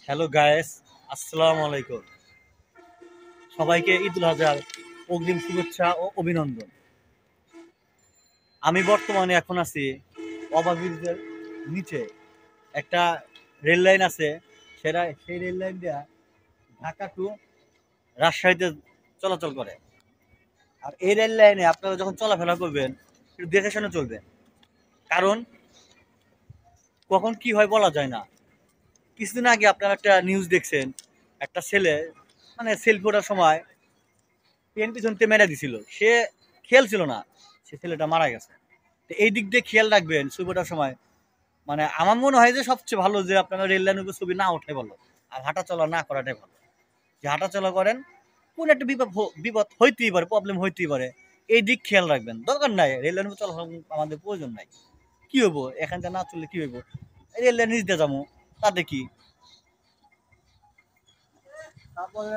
Hello guys, আসসালামু আলাইকুম। সবাইকে ঈদুল আজহার অগ্রিম শুভেচ্ছা ও অভিনন্দন। আমি বর্তমানে এখন আছি ওভারব্রিজের নিচে। একটা রেল লাইন আছে, সেই রেল লাইন দিয়া ঢাকা টু রাজশাহীতে চলাচল করে। আর এই রেল লাইনে আপনারা যখন চলাফেরা করবেন একটু দেখে শুনে চলবেন, কারণ কখন কি হয় বলা যায় না। কিছুদিন আগে আপনারা একটা নিউজ দেখছেন, একটা ছেলে মানে সেলফি ওঠার সময় ট্রেন পিছন থেকে মেরে দিছিল। সে খেয়াল ছিল না, সে ছেলেটা মারা গেছে। তো এই দিক দিয়ে খেয়াল রাখবেন ছবি ওঠার সময়। মানে আমার মনে হয় যে সবচেয়ে ভালো যে আপনারা রেল লাইনের উপর ছবি না ওঠাই ভালো, আর হাঁটা চলা না করাটাই ভালো। যে হাঁটা চলা করেন, কোন একটা বিপদ হইতেই পারে, প্রবলেম হইতেই পারে, এই দিক খেয়াল রাখবেন। দরকার নাই রেল লাইনের উপর চলা আমাদের প্রয়োজন নাই। কি হইব এখান থেকে না চললে কি হইব, রেল লাইন নিচ দিয়ে যাবো, তাতে কি। তারপরে